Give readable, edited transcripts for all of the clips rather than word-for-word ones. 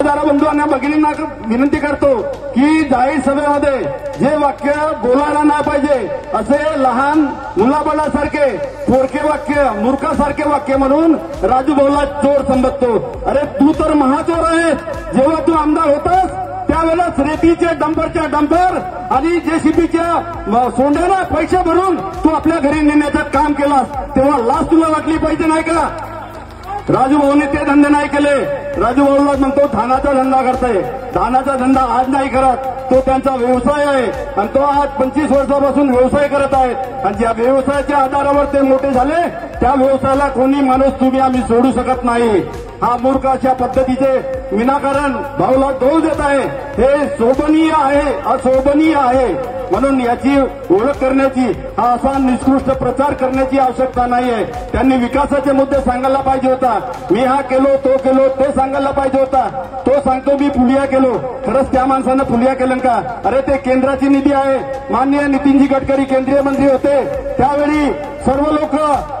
बंधूंना भगिनींना विनंती करतो की जाहीर सभेमध्ये जे वाक्य बोलायला नाही पाहिजे असे लहान मुलाबाळासारखे थोडके वाक्य मूर्खासारखे वाक्य म्हणून राजू भाऊला चोर संबोधतो। अरे तू तर महाचोर आहेस। जेव्हा तू आमदार होतास त्यावेळेस रेतीचे डंपरच्या डंपर आणि जेसीबीच्या सोंड्याला पैसे भरून तू आपल्या घरी नेण्याचं काम केलास, तेव्हा लाच तुला वाटली पाहिजे नाही का? राजू भाऊने ते धंदे नाही केले। राजू भाऊला म्हणतो धानाचा धंदा करताय। धानाचा धंदा आज नाही करत, तो त्यांचा व्यवसाय आहे आणि तो आज 25 वर्षापासून व्यवसाय करत आहे आणि ज्या व्यवसायाच्या आधारावर ते मोठे झाले त्या व्यवसायाला कोणी माणूस तुम्ही आम्ही सोडू शकत नाही। हा मूर्ख अशा पद्धतीचे विनाकारण भाऊला दोष देत आहे, हे शोभनीय आहे, अशोभनीय आहे। म्हणून याची ओळख करण्याची हा असा निष्कृष्ट प्रचार करण्याची आवश्यकता नाहीये। त्यांनी विकासाचे मुद्दे सांगायला पाहिजे होता। मी हा केलो तो केलो ते सांगायला पाहिजे होता। तो सांगतो मी फुलिया केलो, खरंच त्या माणसानं फुलिया केलं का? अरे ते केंद्राची निधी आहे। माननीय नितीनजी गडकरी केंद्रीय मंत्री होते त्यावेळी सर्व लोक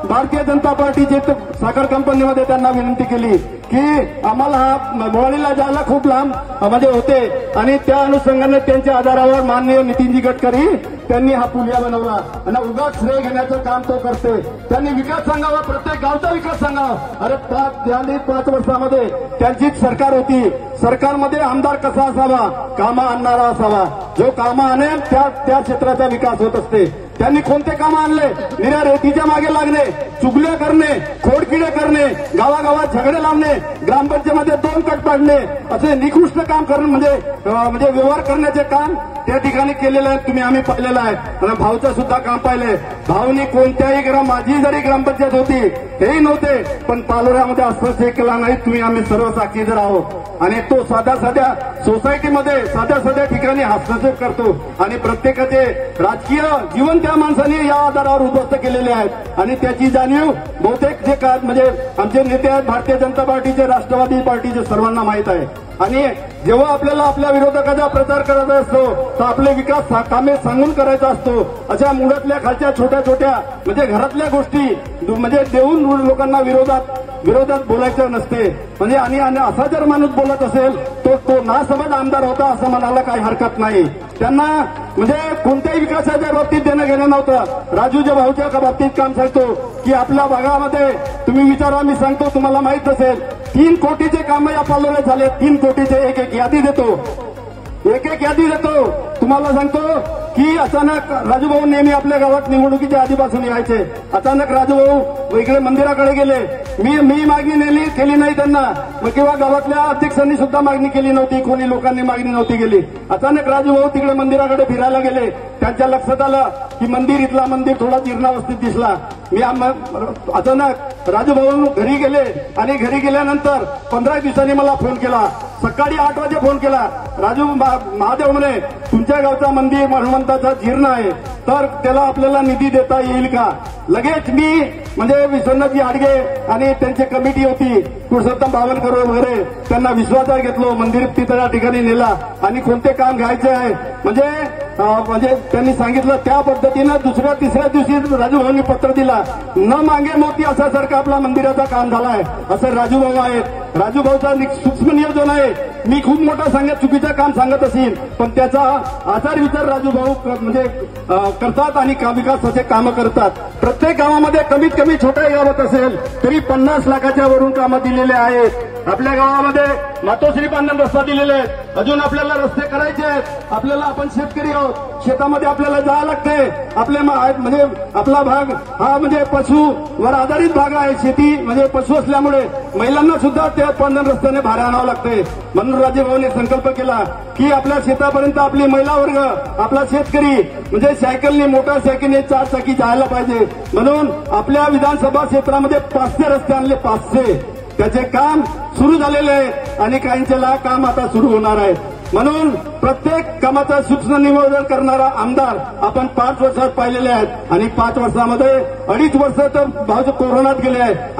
भारतीय जनता पार्टीचे साखर कंपनीमध्ये त्यांना विनंती केली की आम्हाला हा मोहालीला जायला खूप लांब म्हणजे होते आणि त्या अनुषंगाने त्यांच्या आधारावर माननीय नितीनजी गडकरी त्यांनी हा पुलिया बनवला आणि उगाच श्रेय घेण्याचं काम तो करते। त्यांनी विकास सांगावा, प्रत्येक गावचा विकास सांगावा। अरे 5 वर्षामध्ये त्यांचीच सरकार होती। सरकारमध्ये आमदार कसा असावा? कामं आणणारा असावा, जो कामं आणेल त्या क्षेत्राचा विकास होत असते। त्यांनी कोणते कामं आणले? निऱ्या रेतीच्या मागे लागणे, चुगल्या करणे, खोडकिडे करणे, गावागावात झगडे लावणे, ग्रामपंचायतीमध्ये 2 कट पाडणे, असे निकृष्ट काम करणं म्हणजे व्यवहार करण्याचे काम त्या ठिकाणी केलेलं आहे। तुम्ही आम्ही पाहिलेलं आहे आणि भाऊचं सुद्धा काम पाहिले। भाऊनी कोणत्याही माझी जरी ग्रामपंचायत होती हेही नव्हते, पण पालोऱ्यामध्ये हस्तक्षेप केला नाही। तुम्ही आम्ही सर्व साक्षीदार आहोत आणि तो साध्या सोसायटीमध्ये साध्या ठिकाणी हस्तक्षेप करतो आणि प्रत्येकाचे राजकीय जीवन त्या माणसाने या आधारावर उद्ध्वस्त केलेले आहेत आणि त्याची जाणीव बहुतेक जे म्हणजे आमचे नेते आहेत भारतीय जनता पार्टीचे, राष्ट्रवादी पार्टीचे, सर्वांना माहीत आहे। आणि जेव्हा आपल्याला आपल्या विरोधकाचा प्रचार करायचा असतो तर आपले विकास कामे सांगून करायचा असतो। अशा मुळातल्या खालच्या छोट्या म्हणजे घरातल्या गोष्टी म्हणजे देऊन लोकांना विरोधात बोलायचं नसते। म्हणजे आणि असा जर माणूस बोलत असेल तो नासमज आमदार होता असं म्हणायला काही हरकत नाही। त्यांना म्हणजे कोणत्याही विकासाच्या बाबतीत देणं घेणं नव्हतं। राजूच्या भाऊच्या बाबतीत काम सांगतो की आपल्या भागामध्ये तुम्ही विचारा, मी सांगतो तुम्हाला माहित असेल 3 कोटीचे कामं या पालोऱ्यात झाले। 3 कोटीचे एक यादी देतो तुम्हाला सांगतो की अचानक राजूभाऊ नेहमी आपल्या गावात निवडणुकीच्या आधीपासून यायचे। अचानक राजूभाऊ इकडे मंदिराकडे गेले। मी मागणी केली नाही त्यांना, मग किंवा गावातल्या अध्यक्षांनी सुद्धा मागणी केली नव्हती, कोणी लोकांनी मागणी नव्हती केली। अचानक राजूभाऊ तिकडे मंदिराकडे फिरायला गेले। त्यांच्या लक्षात आलं की इथला मंदिर थोडा जीर्णावस्थेत दिसला। मी अचानक राजूभाऊ घरी गेले आणि घरी गेल्यानंतर 15 दिवसांनी मला फोन केला। सकाळी 8 वाजे फोन केला। राजू महादेव म्हणे तुमच्या गावचा मंदिर हनुमंताचा जीर्ण आहे, तर त्याला आपल्याला निधी देता येईल का? लगेच मी म्हणजे विश्वनाथजी आडगे आणि त्यांची कमिटी होती, पुरुषोत्तम बावनकर वगैरे, त्यांना विश्वासात घेतलो। मंदिर त्या ठिकाणी नेला आणि कोणते काम घ्यायचे आहे म्हणजे त्यांनी सांगितलं। त्या पद्धतीनं 2-3 दिवशी राजूभाऊंनी पत्र दिला। न मागे मोती असासारखा आपला मंदिराचा काम झालाय असं राजूभाऊ आहेत। राजूभाऊचा सूक्ष्म नियोजन आहे। मी खूप मोठा सांगत चुकीचं काम सांगत असेल, पण त्याचा आचार विचार राजूभाऊ म्हणजे करतात आणि विकासाचे कामं करतात। प्रत्येक गावामध्ये कमीत कमी छोट्या गावात असेल तरी 50 लाखाच्या वरून कामं दिलेले आहेत। आपल्या गावामध्ये मातोश्री पांढन रस्ता दिलेले आहेत। अजून आपल्याला रस्ते करायचे आहेत। आपल्याला आपण शेतकरी आहोत, शेतामध्ये आपल्याला जावं लागतंय। म्हणजे आपला भाग हा म्हणजे पशुवर आधारित भाग आहे। शेती म्हणजे पशु असल्यामुळे महिलांना सुद्धा त्या पांढन रस्त्याने भाडे आणावं लागतंय। म्हणून राजूभाऊने संकल्प केला की आपल्या शेतापर्यंत आपली महिला वर्ग, आपला शेतकरी म्हणजे सायकलने, मोटारसायकलने 4 चाकी जायला पाहिजे। म्हणून आपल्या विधानसभा क्षेत्रामध्ये 500 रस्ते आणले, 500। त्याचे काम सुरू झालेले आहे आणि काहींचे काम आता सुरू होणार आहे। म्हणून प्रत्येक कामाचा सूक्ष्म नियोजन करणारा आमदार आपण 5 वर्षात पाहिलेले आहेत आणि 5 वर्षामध्ये 2.5 वर्ष तर भाऊ कोरोनात गेले आहेत।